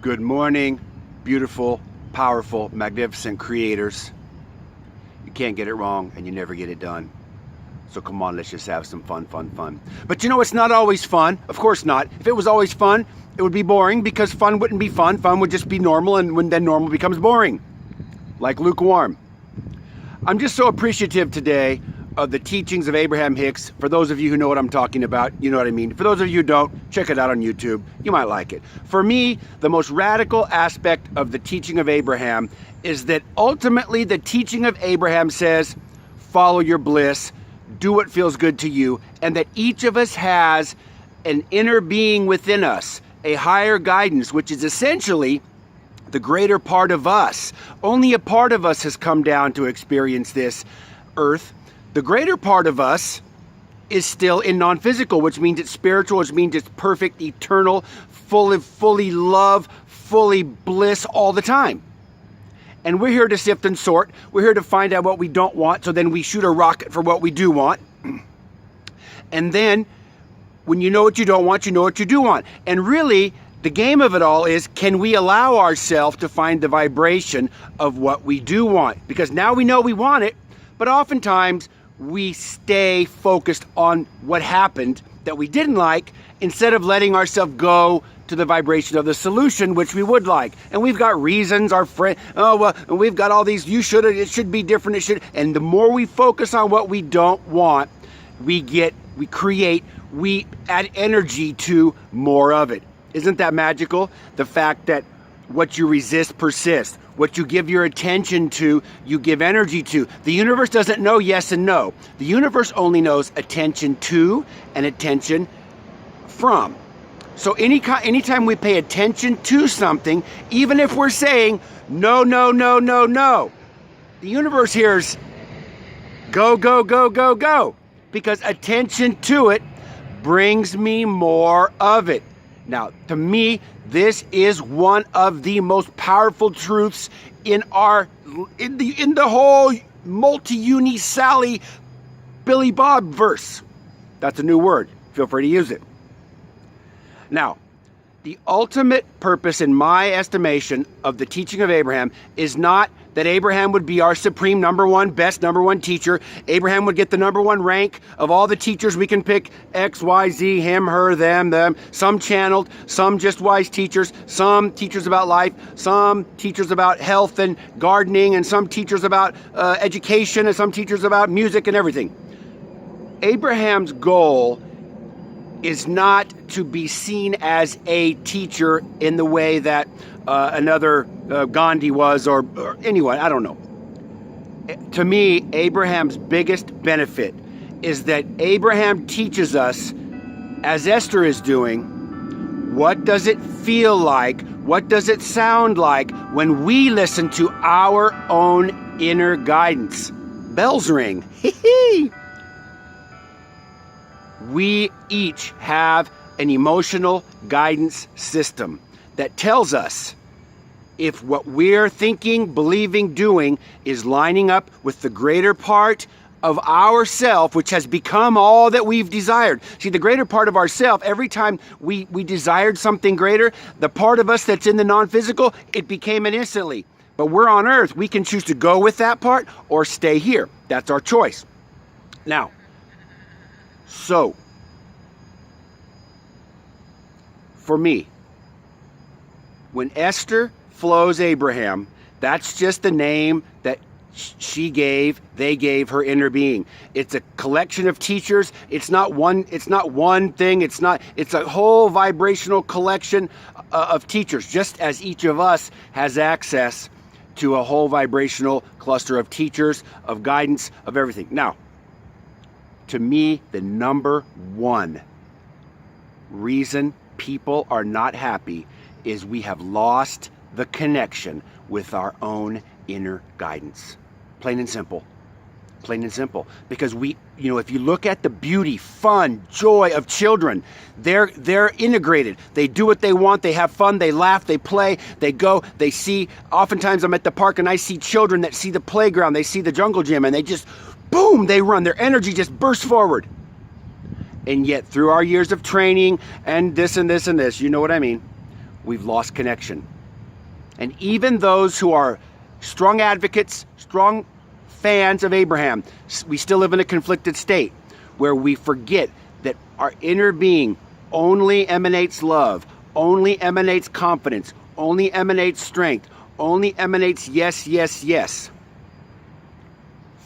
Good morning, beautiful, powerful, magnificent creators. You can't get it wrong and you never get it done. So come on, let's just have some fun. But you know, it's not always fun. Of course not. If it was always fun, it would be boring because fun wouldn't be fun. Fun would just be normal, and when then normal becomes boring, like lukewarm. I'm just so appreciative today of the teachings of Abraham Hicks. For those of you who know what I'm talking about, you know what I mean. For those of you who don't, check it out on YouTube. You might like it. For me, the most radical aspect of the teaching of Abraham is that ultimately the teaching of Abraham says, follow your bliss, do what feels good to you, and that each of us has an inner being within us, a higher guidance, which is essentially the greater part of us. Only a part of us has come down to experience this earth. The greater part of us is still in non-physical, which means it's spiritual, which means it's perfect, eternal, fully love, fully bliss all the time. And we're here to sift and sort. We're here to find out what we don't want, so then we shoot a rocket for what we do want. And then, when you know what you don't want, you know what you do want. And really, the game of it all is, can we allow ourselves to find the vibration of what we do want? Because now we know we want it, but oftentimes, we stay focused on what happened that we didn't like instead of letting ourselves go to the vibration of the solution, which we would like. And we've got reasons, our friend, we've got all these, it should be different, it should. And the more we focus on what we don't want, we add energy to more of it. Isn't that magical? The fact that what you resist persists. What you give your attention to, you give energy to. The universe doesn't know yes and no. The universe only knows attention to and attention from. So anytime we pay attention to something, even if we're saying, no, the universe hears, go. Because attention to it brings me more of it. Now, to me, this is one of the most powerful truths in the whole multi-uni Sally Billy Bob verse. That's a new word. Feel free to use it. Now, the ultimate purpose, in my estimation, of the teaching of Abraham is not that Abraham would be our supreme number one teacher. Abraham would get the number one rank of all the teachers we can pick, X, Y, Z, him, her, them, some channeled, some just wise teachers, some teachers about life, some teachers about health and gardening, and some teachers about education, and some teachers about music and everything. Abraham's goal is not to be seen as a teacher in the way that another Gandhi was, or anyone, I don't know. To me, Abraham's biggest benefit is that Abraham teaches us, as Esther is doing, what does it feel like, what does it sound like when we listen to our own inner guidance. Bells ring. We each have an emotional guidance system that tells us if what we're thinking, believing, doing is lining up with the greater part of ourself, which has become all that we've desired. See, the greater part of ourself, every time we desired something greater, the part of us that's in the non-physical, it became it instantly. But we're on earth. We can choose to go with that part or stay here. That's our choice. Now, so, for me, when Esther flows Abraham, that's just the name that they gave her inner being. It's a collection of teachers. It's not one thing. It's a whole vibrational collection of teachers, just as each of us has access to a whole vibrational cluster of teachers, of guidance, of everything. Now, to me, the number one reason people are not happy is we have lost the connection with our own inner guidance. Plain and simple. Because if you look at the beauty, fun, joy of children, they're integrated. They do what they want. They have fun. They laugh. They play. They go. They see. Oftentimes, I'm at the park and I see children that see the playground. They see the jungle gym, and they just, boom, they run. Their energy just bursts forward. And yet, through our years of training and this and this and this, you know what I mean, we've lost connection. And even those who are strong advocates, strong fans of Abraham, we still live in a conflicted state where we forget that our inner being only emanates love, only emanates confidence, only emanates strength, only emanates yes, yes, yes.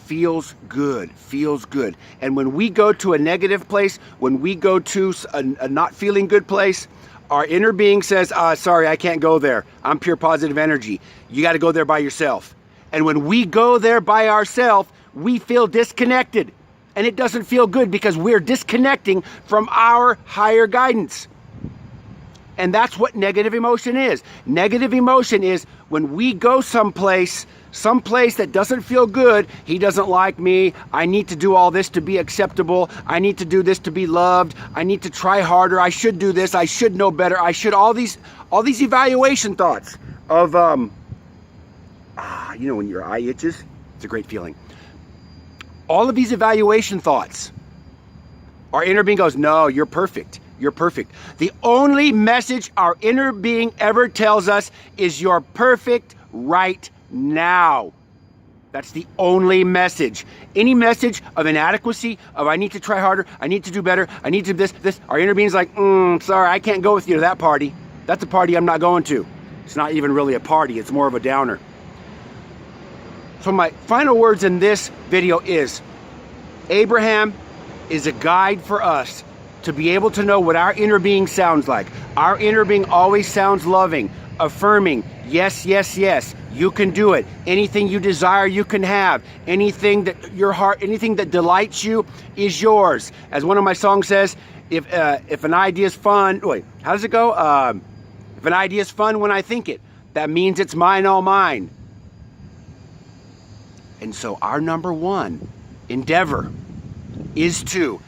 Feels good, feels good. And when we go to a negative place, when we go to a not feeling good place, our inner being says, sorry, I can't go there. I'm pure positive energy. You got to go there by yourself. And when we go there by ourselves, we feel disconnected. And it doesn't feel good because we're disconnecting from our higher guidance. And that's what negative emotion is. Negative emotion is when we go someplace that doesn't feel good. He doesn't like me. I need to do all this to be acceptable. I need to do this to be loved. I need to try harder. I should do this. I should know better. I should all these evaluation thoughts of when your eye itches, it's a great feeling. All of these evaluation thoughts. Our inner being goes, no, you're perfect. You're perfect. The only message our inner being ever tells us is you're perfect right now. That's the only message. Any message of inadequacy, of I need to try harder, I need to do better, I need to do this, our inner being's like, sorry, I can't go with you to that party. That's a party I'm not going to. It's not even really a party, it's more of a downer. So my final words in this video is, Abraham is a guide for us to be able to know what our inner being sounds like. Our inner being always sounds loving, affirming, yes, yes, yes, you can do it. Anything you desire, you can have. Anything that your heart, anything that delights you is yours. As one of my songs says, if an idea is fun, wait, how does it go? If an idea is fun when I think it, that means it's mine, all mine. And so our number one endeavor is to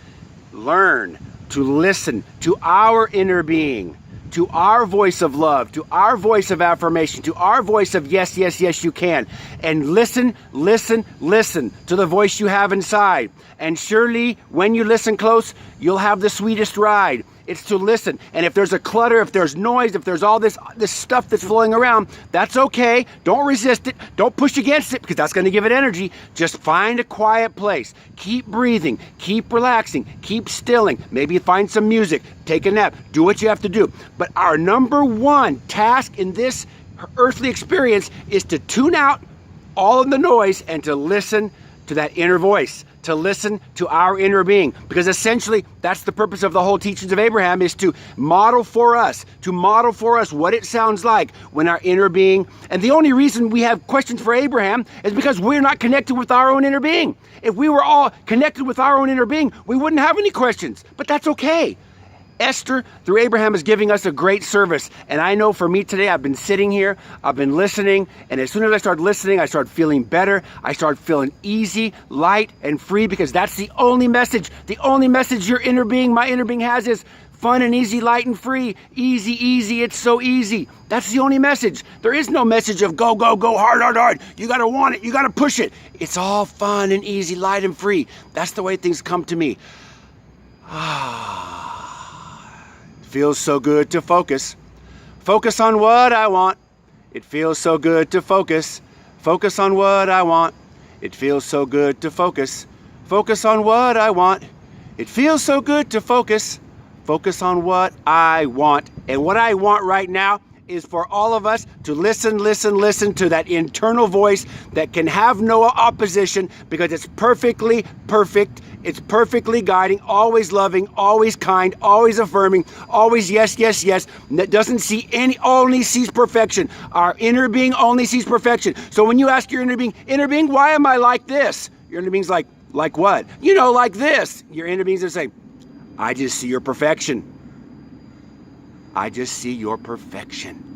learn to listen to our inner being, to our voice of love, to our voice of affirmation, to our voice of yes, yes, yes, you can. And listen, listen, listen to the voice you have inside. And surely when you listen close, you'll have the sweetest ride. It's to listen. And if there's a clutter, if there's noise, if there's all this stuff that's flowing around, that's okay. Don't resist it. Don't push against it because that's going to give it energy. Just find a quiet place. Keep breathing. Keep relaxing. Keep stilling. Maybe find some music. Take a nap. Do what you have to do. But our number one task in this earthly experience is to tune out all of the noise and to listen to that inner voice, to listen to our inner being. Because essentially, that's the purpose of the whole teachings of Abraham, is to model for us what it sounds like when our inner being, and the only reason we have questions for Abraham is because we're not connected with our own inner being. If we were all connected with our own inner being, we wouldn't have any questions, but that's okay. Esther, through Abraham, is giving us a great service. And I know for me today, I've been sitting here, I've been listening, and as soon as I started listening, I started feeling better. I started feeling easy, light, and free, because that's the only message your inner being, my inner being has is fun and easy, light and free. Easy, easy, it's so easy. That's the only message. There is no message of go, go, go, hard, hard, hard. You gotta want it, you gotta push it. It's all fun and easy, light and free. That's the way things come to me. Feels so good to focus. Focus on what I want. It feels so good to focus. Focus on what I want. It feels so good to focus. Focus on what I want. It feels so good to focus. Focus on what I want. And what I want right now is for all of us to listen to that internal voice that can have no opposition, because it's perfectly perfect. It's perfectly guiding, always loving, always kind, always affirming, always yes, yes, yes. That doesn't see only sees perfection. Our inner being only sees perfection. So when you ask your inner being, why am I like this? Your inner being's like what? Like this. Your inner being's just saying, I just see your perfection. I just see your perfection.